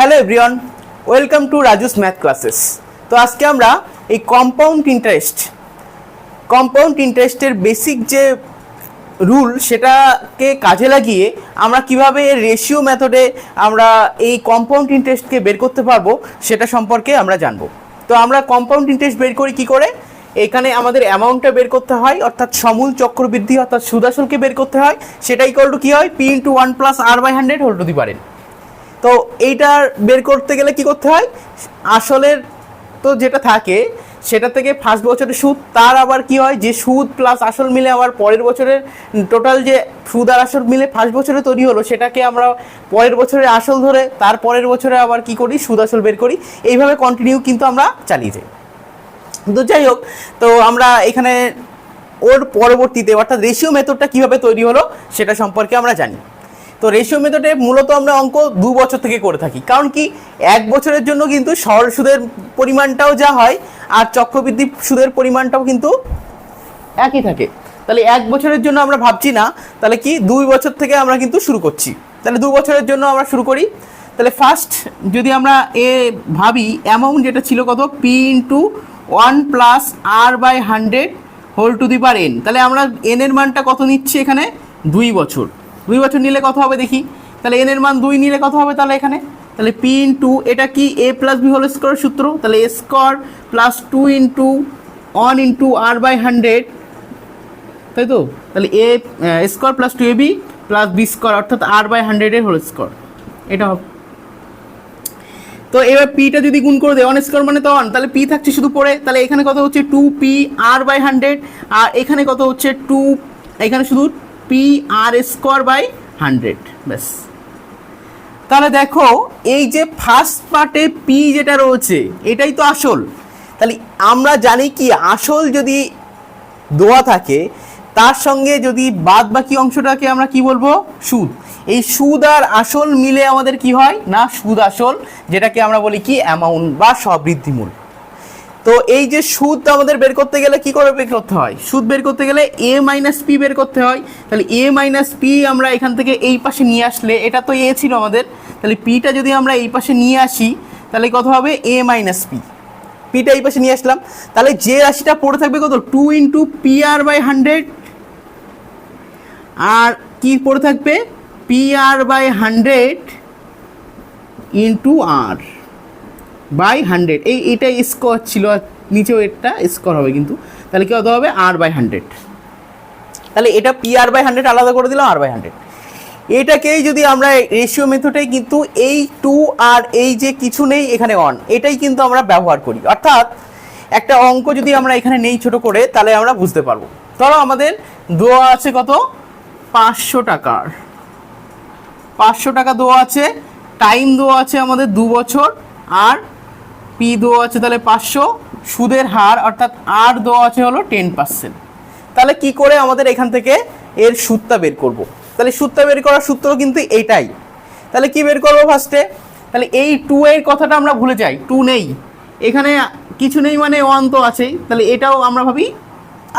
Hello everyone, welcome to Raju's math classes. তো আজকে আমরা এই কম্পাউন্ড ইন্টারেস্টের বেসিক যে রুল সেটাকে কাজে লাগিয়ে আমরা কিভাবে রেশিও মেথডে আমরা এই কম্পাউন্ড ইন্টারেস্টকে বের করতে পারবো সেটা সম্পর্কে আমরা জানবো। তো আমরা কম্পাউন্ড ইন্টারেস্ট বের করি কি করে? এখানে আমাদের অ্যামাউন্টটা বের করতে হয়, অর্থাৎ সমূল চক্রবৃদ্ধি অর্থাৎ সুদ আসলকে বের করতে হয়। সেটা ইকুয়াল টু কী হয়? P × 1 + R/100 whole to the power n। তো এইটার বের করতে গেলে কি করতে হয়? আসলের তো যেটা থাকে সেটা থেকে ফার্স্ট বছরের সুদ, তার আবার কি হয় যে সুদ প্লাস আসল মিলে আবার পরের বছরের টোটাল যে সুদ আর আসল মিলে ফার্স্ট বছরে তৈরি হলো সেটাকে আমরা পরের বছরের আসল ধরে তার পরের বছরে আবার কি করি? সুদ আসল বের করি। এইভাবে কন্টিনিউ কিন্তু আমরা চালিয়ে যাই। তো যাই হোক, তো আমরা এখানে ওর পরবর্তীতে অর্থাৎ রেশিও মেথডটা কীভাবে তৈরি হলো সেটা সম্পর্কে আমরা জানি। তো রেশিও মেথডে মূলত আমরা অঙ্ক 2 বছর থেকে করে থাকি, কারণ কি 1 বছরের জন্য কিন্তু সরল সুদের পরিমাণটাও যা হয় আর চক্রবৃদ্ধি সুদের পরিমাণটাও কিন্তু একই থাকে। তাহলে 1 বছরের জন্য আমরা ভাবছি না, তাহলে কি 2 বছর থেকে আমরা কিন্তু শুরু করছি। তাহলে 2 বছরের জন্য আমরা শুরু করি। তাহলে ফার্স্ট যদি আমরা ভাবি অ্যামাউন্ট যেটা ছিল কত? P × 1 + R/100 whole to the power n। তাহলে আমরা n এর মানটা কত নিচ্ছি এখানে? 2 বছর। 2 বছর নিলে কত হবে দেখি? তাহলে n এর মান 2 নিলে কত হবে তাহলে এখানে? তাহলে P × এটা কি a + b হোল স্কোয়ার সূত্র, তাহলে a স্কোয়ার প্লাস 2 × 1 × R/100, তাই তো? তাহলে a square plus 2ab plus b square অর্থাৎ R/100 এর হোল স্কোয়ার, এটা হবে। তো এবার পিটা যদি গুণ করে দেয় 1 স্কোয়ার মানে তো 1, তাহলে পি থাকছে শুধু পড়ে। তাহলে এখানে কত হচ্ছে? 2p R/100, আর এখানে কত হচ্ছে? এখানে শুধু p/r²/100, ব্যাস। তাহলে দেখো এই যে ফার্স্ট পার্টে পি যেটা রয়েছে এটাই তো আসল। তাহলে আমরা জানি কি আসল যদি দেওয়া থাকে তার সঙ্গে যদি বাদ বাকি অংশটাকে আমরা কি বলবো? সুদ। এই সুদ আর আসল মিলে আমাদের কি হয় না? সুদ আসল, যেটাকে আমরা বলি কি অ্যামাউন্ট বা সবৃদ্ধিমূল। তো এই যে সুদ আমাদের বের করতে গেলে কি করে বের করতে হয়? সুদ বের করতে গেলে a - p বের করতে হয়। তাহলে a - p আমরা এখান থেকে এই পাশে নিয়ে আসলে, এটা তো a ছিল আমাদের, তাহলে পিটা যদি আমরা এই পাশে নিয়ে আসি তাহলে কত হবে? a - p। পিটা এই পাশে নিয়ে আসলাম, তাহলে যে রাশিটা পড়ে থাকবে কত? 2 × PR/100, আর কি পড়ে থাকবে? PR/100 × R/100। এইটা স্কোয়ার ছিল, নিচেও এটা স্কোয়ার হবে কিন্তু, তাহলে কি হতে হবে? R/100। তাহলে এটা PR/100 আলাদা করে দিলাম, R/100। এটাকেই যদি আমরা রেশিও মেথডে কিন্তু এই 2 আর এই যে কিছু নেই এখানে 1, এটাই কিন্তু আমরা ব্যবহার করি। অর্থাৎ একটা অঙ্ক যদি আমরা এখানে নেই ছোট করে, তাহলে আমরা বুঝতে পারবো। ধরো আমাদের দেওয়া আছে কত? 500 টাকার, 500 টাকা দেওয়া আছে, টাইম দেওয়া আছে আমাদের 2 বছর, আর পি দেওয়া আছে তাহলে 500, সুদের হার অর্থাৎ আর দেওয়া আছে হলো 10%। তাহলে কি করে আমাদের এখান থেকে এর সুদটা বের করব? তাহলে সুদটা বের করার সূত্র কিন্তু এইটাই। তাহলে কি বের করবো ফার্স্টে? তাহলে এই 2 এর কথাটা আমরা ভুলে যাই, 2 নেই এখানে, কিছু নেই মানে 1 তো আছেই। তাহলে এটাও আমরা ভাবি,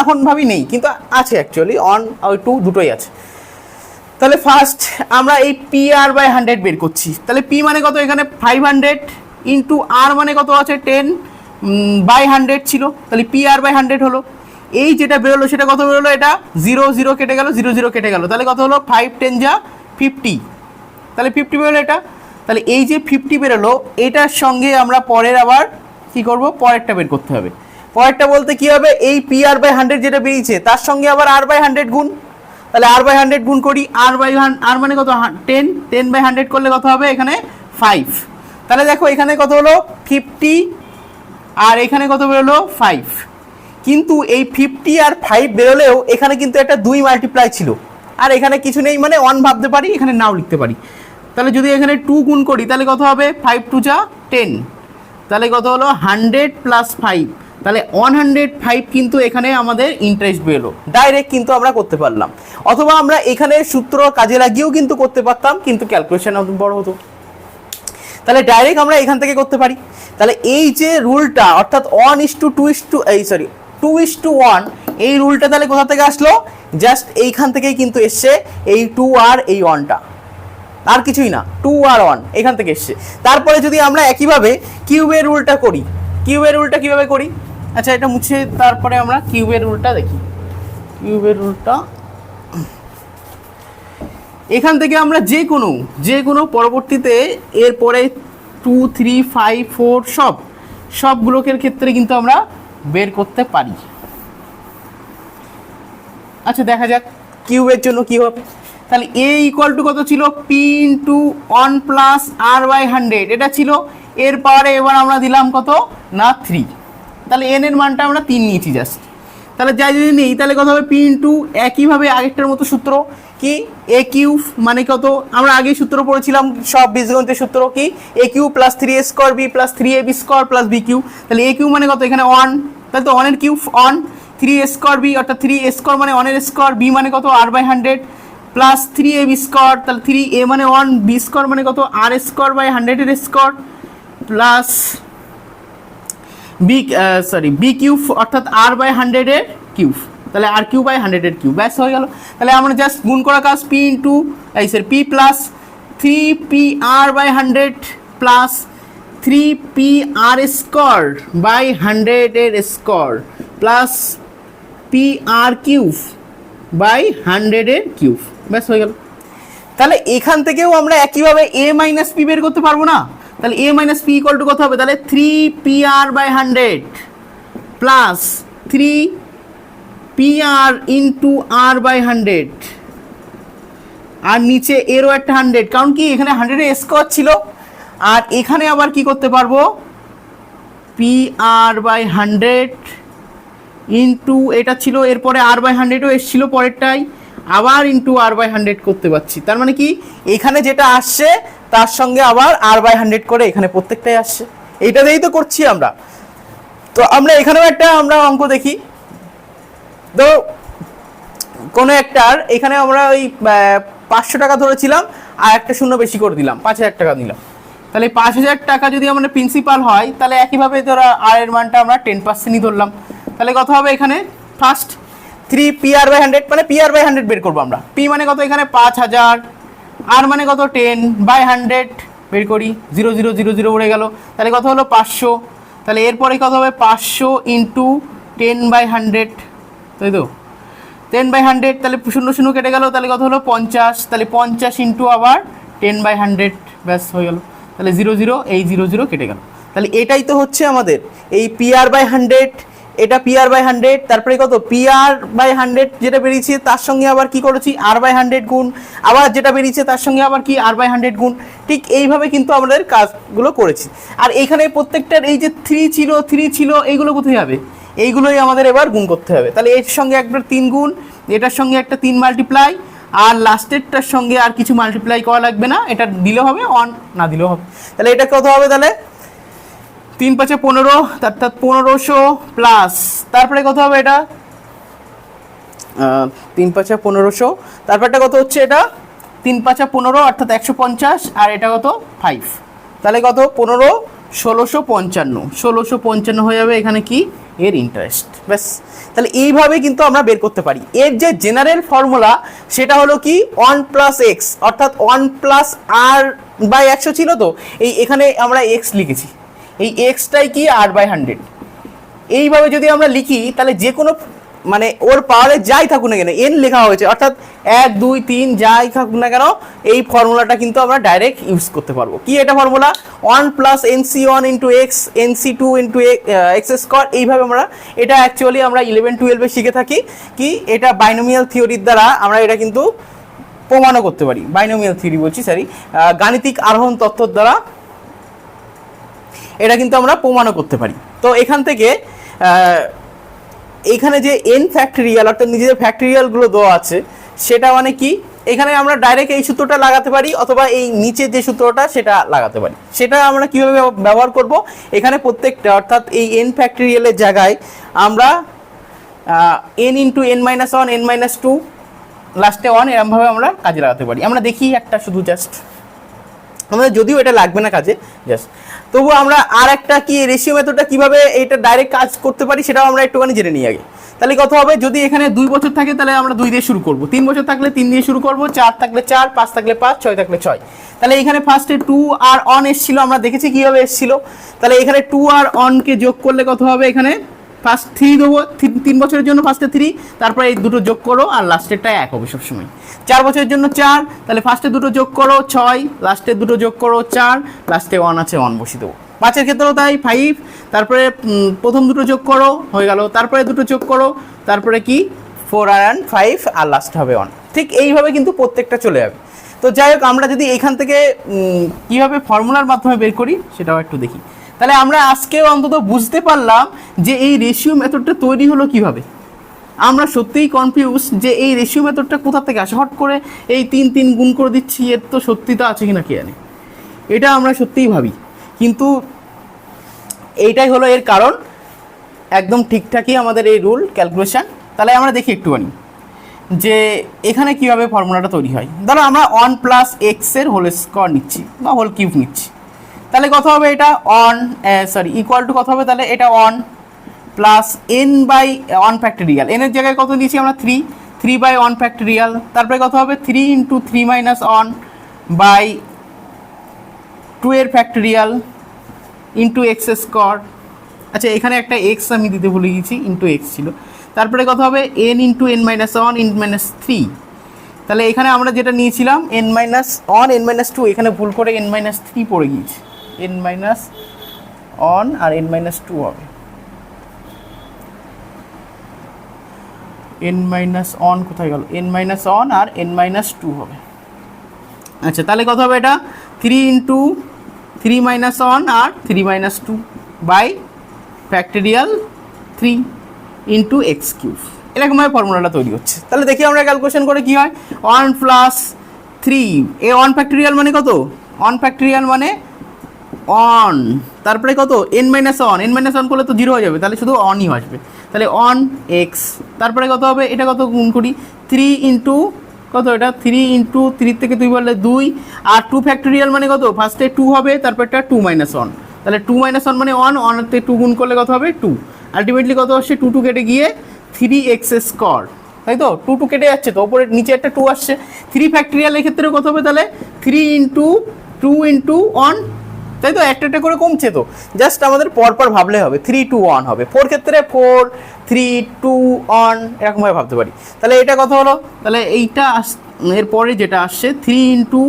এখন ভাবি নেই কিন্তু আছে, অ্যাকচুয়ালি 1 আর 2 দুটোই আছে। তাহলে ফার্স্ট আমরা এই PR/100 বের করছি। তাহলে পি মানে কত? এখানে 500 × R মানে কত আছে? 10/100 ছিল, তাহলে PR/100 হলো। এই যেটা বেরোলো সেটা কত বেরোলো? এটা 0 0 কেটে গেল, 0 0 কেটে গেল, তাহলে কত হলো? 5 × 10 = 50, তাহলে 50 বেরোলো এটা। তাহলে এই যে 50 বেরোলো এটার সঙ্গে আমরা পরের আবার কি করব? পরেরটা বের করতে হবে। পরেরটা বলতে কি হবে? এই PR/100 যেটা বেরিয়েছে তার সঙ্গে আবার R/100 গুণ। তাহলে R/100 গুণ করি, আর মানে কত? 10, 10/100 করলে কত হবে? এখানে 5। তাহলে দেখো এখানে কত হলো? 50, আর এখানে কত বেরোলো? 5। কিন্তু এই 50 আর 5 বেরোলেও এখানে কিন্তু একটা 2 মাল্টিপ্লাই ছিল, আর এখানে কিছু নেই মানে 1 ভাবতে পারি, এখানে নাও লিখতে পারি। তাহলে যদি এখানে 2 গুণ করি তাহলে কত হবে? 5 × 2 = 10, তাহলে কত হলো? 100 + 5, তাহলে 105 কিন্তু এখানে আমাদের ইন্টারেস্ট বেরোলো। ডাইরেক্ট কিন্তু আমরা করতে পারলাম, অথবা আমরা এখানে সূত্র কাজে লাগিয়েও কিন্তু করতে পারতাম, কিন্তু ক্যালকুলেশন বড় হতো। তাহলে ডাইরেক্ট আমরা এখান থেকে করতে পারি। তাহলে এই যে রুলটা অর্থাৎ 2:1 এই রুলটা তাহলে কোথা থেকে আসলো? জাস্ট এইখান থেকেই কিন্তু এসছে, এই 2 আর এই 1টা। আর কিছুই না, 2 আর 1 এখান থেকে এসছে। তারপরে যদি আমরা একইভাবে কিউবের রুলটা করি, কিউবের রুলটা কিভাবে করি, আচ্ছা এটা মুছে তারপরে আমরা কিউবের রুলটা দেখি। কিউবের রুলটা এখান থেকে আমরা যে কোনো পরবর্তীতে এরপরে 2 3 5 4 সবগুলোকের ক্ষেত্রে কিন্তু আমরা বের করতে পারি। আচ্ছা দেখা যাক কিউবের জন্য কি হবে। তাহলে এ ইকুয়াল টু কত ছিল, P into 1 plus R by 100 এটা ছিল। এর পাওয়ারে এবার আমরা দিলাম কত না 3, তাহলে এন এর মানটা আমরা 3 নিয়েছি জাস্ট। তাহলে যাই যদি নেই তাহলে কত হবে, পি ইন্টু একইভাবে আগেরটার মতো সূত্র কি এ কিউব মানে কত, আমরা আগেই সূত্র পড়েছিলাম সব বীজগণিতের সূত্র কি a cube plus 3a square B plus 3ab square plus b cube. তাহলে এ কিউ মানে কত, এখানে 1, তাহলে তো 1 এর কিউব 1, 3a স্কোয়ার বি অর্থাৎ 3a স্কোয়ার মানে 1 এর স্কোয়ার, বি মানে কত আর বাই 100 প্লাস 3ab স্কোয়ার, তাহলে 3a মানে 1, বি স্কোয়ার মানে কত আর স্কোয়ার বাই 100 এর স্কোয়ার প্লাস বি কিউব অর্থাৎ আর বাই 100 এর কিউব, তাহলে আর কিউব বাই 100 এর কিউব, ব্যাস হয়ে গেল। তাহলে আমরা জাস্ট গুণ করা কাজ P into P plus 3p R by 100 plus 3p R square by 100 এর square plus P R cube by 100 এর কিউব, ব্যাস হয়ে গেল। তাহলে এখান থেকেও আমরা একইভাবে a মাইনাস পি বের করতে পারবো না। তাহলে a minus P equal to কত হবে, তাহলে 3pr by 100 plus 3pr into R by 100 আর নিচে এরও একটা 100, কারণ কি এখানে 100 এর স্কোয়ার ছিল। আর এখানে আবার কি করতে পারবো, pr বাই 100 ইন্টু এটা ছিল, এরপরে আর বাই 100ও এসেছিল পরেরটাই, আবার ইন্টু আর বাই 100 করতে পারছি। তার মানে কি এখানে যেটা আসছে তার সঙ্গে আবার আর বাই 100 করে এখানে প্রত্যেকটাই আসছে, এইটা দিয়েই তো করছি আমরা। তো আমরা এখানেও একটা আমরা অঙ্ক দেখি, তো কোনো একটার এখানে আমরা ওই 500 টাকা ধরেছিলাম আর একটা শূন্য বেশি করে দিলাম, 5000 টাকা দিলাম। তাহলে 5000 টাকা যদি আমাদের প্রিন্সিপাল হয় তাহলে একইভাবে ধরা আর এর মানটা আমরা 10%ই ধরলাম। তাহলে কত হবে এখানে, ফার্স্ট 3pr বাই 100 মানে pr বাই 100 বের করবো আমরা। পি মানে কত এখানে 5000, আর মানে কত 10 বাই 100 বের করি, 0 0 0 0 উড়ে গেল, তাহলে কত হলো 500। তাহলে এরপরে কত হবে 500 ইন্টু 10 বাই 100, তাই তো 10 বাই 100, তাহলে 0 0 কেটে গেল, তাহলে কত হলো 50, তাহলে 50 ইন্টু আবার 10 বাই 100, ব্যাস হয়ে গেল। তাহলে 0 0 এই 0 0 কেটে গেল। তাহলে এটাই তো হচ্ছে আমাদের এই pr বাই 100, এটা pr বাই 100, তারপরে কত pr বাই 100 যেটা বেরিয়েছে তার সঙ্গে আবার কি করেছি r বাই 100 গুণ, আবার যেটা বেরিয়েছে তার সঙ্গে আবার কি r বাই 100 গুণ। ঠিক এইভাবে কিন্তু আমাদের কাজগুলো করেছি। আর এখানে প্রত্যেকটার এই যে 3 ছিল এইগুলো কোথায় যাবে, এইগুলোই আমাদের এবার গুণ করতে হবে। তাহলে এর সঙ্গে একবার 3 গুণ, এটার সঙ্গে একটা 3 মাল্টিপ্লাই, আর লাস্টেরটার সঙ্গে আর কিছু মাল্টিপ্লাই করা লাগবে না, এটা দিলে হবে, অন না দিলেও হবে। তাহলে এটা কত হবে, তাহলে 3 5 15 অর্থাৎ 1500 প্লাস, তারপরে কত হবে এটা 3 5 1500, তারপরটা কত হচ্ছে এটা 3 5 15 অর্থাৎ 150, আর এটা কত 5, তাহলে কত 15 1655 হয়ে যাবে এখানে কি এর ইন্টারেস্ট, ব্যাস। তাহলে এইভাবে কিন্তু আমরা বের করতে পারি। এর যে জেনারেল ফর্মুলা সেটা হলো কি 1 প্লাস এক্স, অর্থাৎ 1 প্লাস আর বাই 100 ছিল, তো এই এখানে আমরা এক্স লিখেছি, এই এক্সটাই কি আর বাই 100। এইভাবে যদি আমরা লিখি তাহলে যে কোনো মানে ওর পাওয়ারে যাই থাকুক না কেন এন লেখা হয়েছে, অর্থাৎ 1 2 3 যাই থাকুক না কেন এই ফর্মুলাটা কিন্তু আমরা ডাইরেক্ট ইউজ করতে পারবো। কি এটা formula 1 plus nc1 into x nc2 into x square. এইভাবে আমরা এটা অ্যাকচুয়ালি আমরা 11 12-এ শিখে থাকি কি এটা বাইনোমিয়াল থিওরির দ্বারা আমরা এটা কিন্তু প্রমাণও করতে পারি। বাইনোমিয়াল থিওরি বলছি, সরি, গাণিতিক আরোহণ তত্ত্বর দ্বারা এটা কিন্তু আমরা প্রমাণও করতে পারি। তো এখান থেকে এখানে যে এন ফ্যাক্টরিয়াল অর্থাৎ নিজেদের ফ্যাক্টরিয়ালগুলো দেওয়া আছে সেটা মানে কি, এখানে আমরা ডাইরেক্ট এই সূত্রটা লাগাতে পারি অথবা এই নিচে যে সূত্রটা সেটা লাগাতে পারি। সেটা আমরা কীভাবে ব্যবহার করব, এখানে প্রত্যেকটা অর্থাৎ এই এন ফ্যাক্টরিয়ালের জায়গায় আমরা N into N minus 1 N minus 2 লাস্টে 1 এরমভাবে আমরা কাজে লাগাতে পারি। আমরা দেখি একটা শুধু জাস্ট আমাদের যদিও এটা লাগবে না কাজে, জাস্ট তবু আমরা আর একটা কি রেশিও মেথডটা কিভাবে এটা ডাইরেক্ট কাজ করতে পারি সেটাও আমরা একটুখানি জেনে নিই আগে। তাহলে কত হবে, যদি এখানে 2 বছর থাকে তাহলে আমরা 2 দিয়ে শুরু করব, 3 বছর থাকলে 3 দিয়ে শুরু করব, 4 থাকলে 4, 5 থাকলে 5, 6 থাকলে 6। তাহলে এখানে ফার্স্টে 2 আর অন এসেছিল, আমরা দেখেছি কিভাবে এসেছিল। তাহলে এখানে 2 আর অনকে যোগ করলে কত হবে, এখানে ফার্স্ট 3 দেবো, 3 বছরের জন্য ফার্স্টে 3, তারপরে এই দুটো যোগ করো আর লাস্টেরটা 1 হবে সবসময়। 4 বছরের জন্য 4, তাহলে ফার্স্টে দুটো যোগ করো 6, লাস্টে দুটো যোগ করো 4, লাস্টে 1 আছে 1 বসিয়ে দেবো। 5-এর ক্ষেত্রেও তাই 5, তারপরে প্রথম দুটো যোগ করো হয়ে গেল, তারপরে দুটো যোগ করো, তারপরে কি 4 আর 5 আর লাস্ট হবে 1। ঠিক এইভাবে কিন্তু প্রত্যেকটা চলে যাবে। তো যাই হোক, আমরা যদি এইখান থেকে কীভাবে ফর্মুলার মাধ্যমে বের করি সেটাও একটু দেখি। তাহলে আমরা আজকেও অন্তত বুঝতে পারলাম যে এই রেশিও মেথডটা তৈরি হলো কিভাবে। আমরা সত্যিই কনফিউজ যে এই রেশিও মেথডটা কোথা থেকে আসে, হট করে এই 3 গুণ করে দিচ্ছি, এর তো সত্যিটা আছে কিনা কে জানে, এটা আমরা সত্যিই ভাবি, কিন্তু এইটাই হলো এর কারণ। একদম ঠিকঠাকই আমাদের এই রুল ক্যালকুলেশন। তাহলে আমরা দেখি একটুখানি যে এখানে কিভাবে ফর্মুলাটা তৈরি হয়। ধরো আমরা 1 প্লাস এক্স এর হোল স্কোয়ার নিচ্ছি বা হোল কিউব নিচ্ছি, তাহলে কত হবে এটা ইকুয়াল টু কত হবে, তাহলে এটা 1 plus n by 1 factorial, n এর জায়গায় কত নিয়েছি আমরা 3 বাই 1 ফ্যাক্টোরিয়াল, তারপরে কত হবে 3 ইন্টু 3 মাইনাস 1 বাই 2 এর ফ্যাক্টোরিয়াল ইন্টু এক্স স্কোয়ার। আচ্ছা, এখানে একটা এক্স আমি দিতে ভুলে গেছি, ইন্টু এক্স ছিল। তারপরে কত হবে n into n minus 1 in minus 3। তাহলে এখানে আমরা যেটা নিয়েছিলাম n মাইনাস 1 n মাইনাস 2, এখানে ভুল করে n মাইনাস 3 পড়ে গিয়েছে, n মাইনাস 1 আর n মাইনাস 2 হবে, n মাইনাস 1 কোথায় গেল, n মাইনাস 1 আর n মাইনাস 2 হবে। আচ্ছা, তাহলে কত হবে এটা 3 ইন্টু 3 মাইনাস 1 আর 3 minus 2 by factorial 3 into X cube. এরকমভাবে ফর্মুলাটা তৈরি হচ্ছে। তাহলে দেখি আমরা ক্যালকুলেশন করে কি হয়। 1 প্লাস 3, এ 1 ফ্যাক্টোরিয়াল মানে কত, 1 ফ্যাক্টোরিয়াল মানে 1, তারপরে কত n মাইনাস 1, n মাইনাস 1 করলে তো 0 হয়ে যাবে, তাহলে শুধু 1ই আসবে, তাহলে 1 এক্স। তারপরে কত হবে, এটা কত গুণ করি 3 ইন্টু কত, এটা 3 ইন্টু 3 থেকে 2 বললে 2, আর 2 ফ্যাক্টোরিয়াল মানে কত, ফার্স্টে 2 হবে, তারপরটা 2 মাইনাস 1, তাহলে 2 মাইনাস 1 মানে 1, 1 তে 2 গুণ করলে কত হবে 2, আলটিমেটলি কত আসছে 2 কেটে গিয়ে 3x স্কোয়ার, তাই তো 2 কেটে যাচ্ছে, তো ওপরে নিচে একটা 2 আসছে। 3 ফ্যাক্টোরিয়াল এক্ষেত্রে কত হবে, তাহলে 3 ইন্টু 2 ইন্টু 1, তাই তো একটা করে কমছে, তো জাস্ট আমাদের পরপর ভাবলে হবে, 3 2 1 হবে। 4 ক্ষেত্রে 4 3 2 1 এরকমভাবে ভাবতে পারি। তাহলে এটা কত হলো, তাহলে এইটা এরপরে যেটা আসছে 3 ইন্টু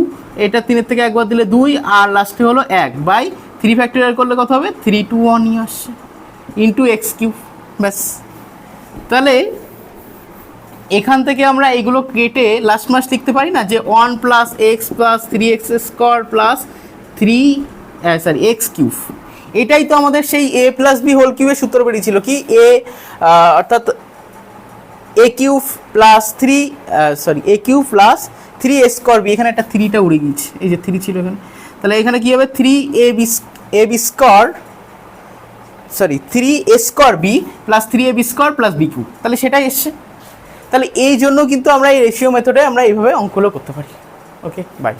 এটা 3-এর থেকে একবার দিলে 2 আর লাস্টে হলো 1 বাই 3 ফ্যাক্টোরিয়াল করলে কত হবে 3 2 1 ই আসছে ইন্টু এক্স কিউব, ব্যাস। তাহলে এখান থেকে আমরা এগুলো কেটে লাস্ট মাস লিখতে পারি না, যে 1 plus x plus 3x square plus x cube. এটাই তো আমাদের সেই a প্লাস বি হোল কিউবের সূত্র বেরিয়েছিল, কি অর্থাৎ a cube plus a cube plus 3a square B, এখানে একটা 3টা উড়ে গিয়েছে, এই যে 3 ছিল এখানে, তাহলে এখানে কি হবে 3a square B plus 3ab square plus B cube, তাহলে সেটাই এসছে। তাহলে এই জন্য কিন্তু আমরা এই রেশিও মেথডে আমরা এইভাবে অঙ্কগুলো করতে পারি। ওকে, বাই।